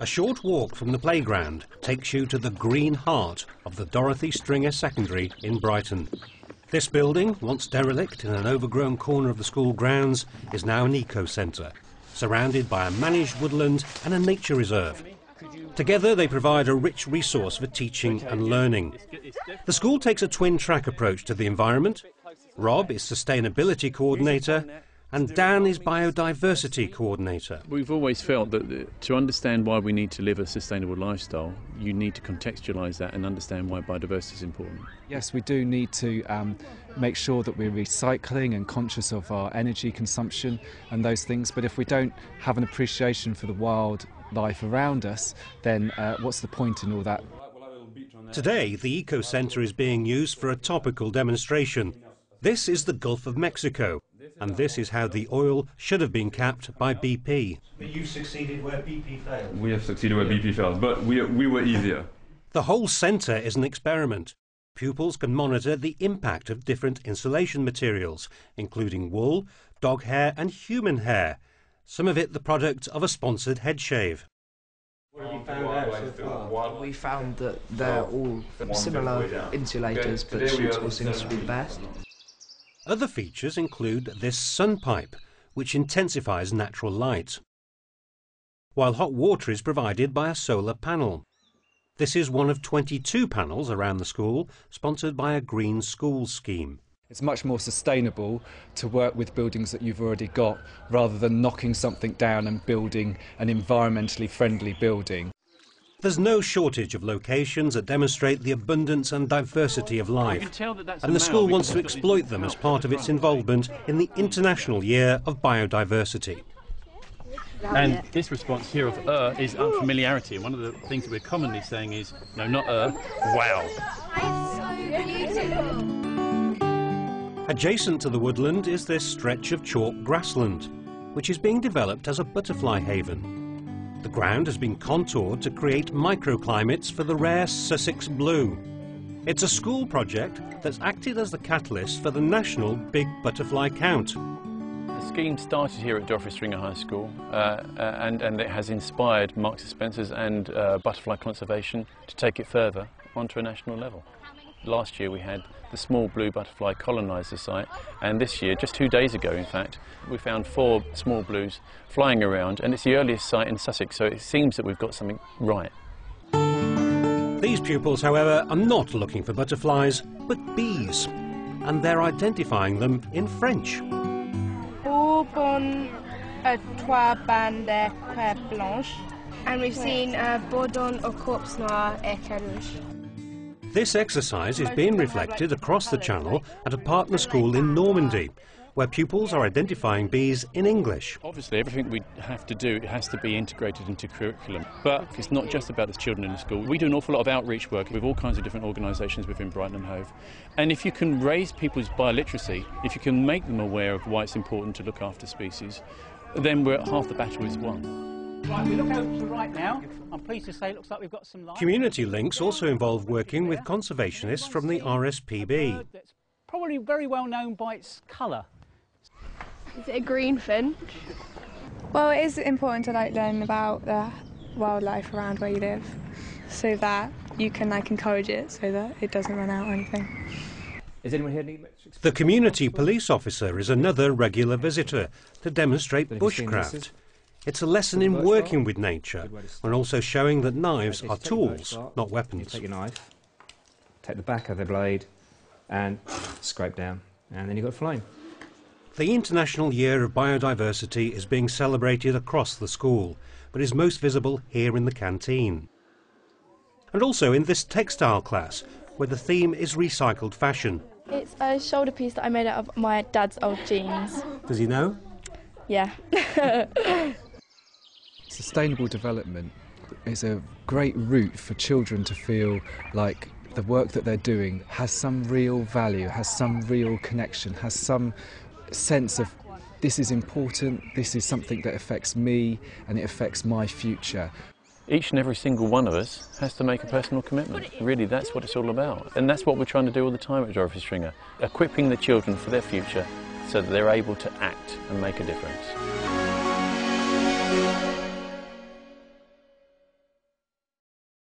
A short walk from the playground takes you to the green heart of the Dorothy Stringer Secondary in Brighton. This building, once derelict in an overgrown corner of the school grounds, is now an eco-centre, surrounded by a managed woodland and a nature reserve. Together they provide a rich resource for teaching and learning. The school takes a twin-track approach to the environment. Rob is Sustainability Coordinator and Dan is Biodiversity Coordinator. We've always felt that to understand why we need to live a sustainable lifestyle, you need to contextualise that and understand why biodiversity is important. Yes, we do need to make sure that we're recycling and conscious of our energy consumption and those things, but if we don't have an appreciation for the wildlife around us, then what's the point in all that? Today, the eco-centre is being used for a topical demonstration. This is the Gulf of Mexico, and this is how the oil should have been capped by BP. But you succeeded where BP failed. We have succeeded where BP failed, but we were easier. The whole centre is an experiment. Pupils can monitor the impact of different insulation materials, including wool, dog hair and human hair, some of it the product of a sponsored head shave. What have you found out so far? We found that they're all similar insulators, but suitable seems to be the best. Other features include this sun pipe, which intensifies natural light, while hot water is provided by a solar panel. This is one of 22 panels around the school, sponsored by a Green Schools scheme. It's much more sustainable to work with buildings that you've already got, rather than knocking something down and building an environmentally friendly building. There's no shortage of locations that demonstrate the abundance and diversity of life, and the school wants to exploit them as part of its involvement in the International Year of Biodiversity. And this response here of is unfamiliarity, and one of the things that we're commonly saying is, no, not wow. Adjacent to the woodland is this stretch of chalk grassland, which is being developed as a butterfly haven. The ground has been contoured to create microclimates for the rare Sussex blue. It's a school project that's acted as the catalyst for the national Big Butterfly Count. The scheme started here at Dorothy Stringer High School and it has inspired Marks and Spencer's and butterfly conservation to take it further onto a national level. Last year we had the small blue butterfly colonise the site, and this year, just 2 days ago in fact, we found 4 small blues flying around, and it's the earliest site in Sussex, so it seems that we've got something right. These pupils, however, are not looking for butterflies, but bees, and they're identifying them in French. And we've seen Bourdon au corps noir et carouge. This exercise is being reflected across the channel at a partner school in Normandy, where pupils are identifying bees in English. Obviously, everything we have to do, it has to be integrated into curriculum. But it's not just about the children in the school. We do an awful lot of outreach work with all kinds of different organisations within Brighton and Hove. And if you can raise people's bioliteracy, if you can make them aware of why it's important to look after species, then half the battle is won. Right, we look over to the right now. I'm pleased to say it looks like we've got some light. Community links also involve working with conservationists from the RSPB. That's probably very well known by its colour. Is it a green finch? Well, it is important to learn about the wildlife around where you live, so that you can encourage it, so that it doesn't run out or anything. Is anyone here? The community police officer is another regular visitor to demonstrate bushcraft. It's a lesson in working with nature, and also showing that knives are tools, not weapons. Take your knife, take the back of the blade, and scrape down, and then you've got flame. The International Year of Biodiversity is being celebrated across the school, but is most visible here in the canteen. And also in this textile class, where the theme is recycled fashion. It's a shoulder piece that I made out of my dad's old jeans. Does he know? Yeah. Sustainable development is a great route for children to feel like the work that they're doing has some real value, has some real connection, has some sense of this is important, this is something that affects me and it affects my future. Each and every single one of us has to make a personal commitment. Really, that's what it's all about. And that's what we're trying to do all the time at Dorothy Stringer, equipping the children for their future so that they're able to act and make a difference.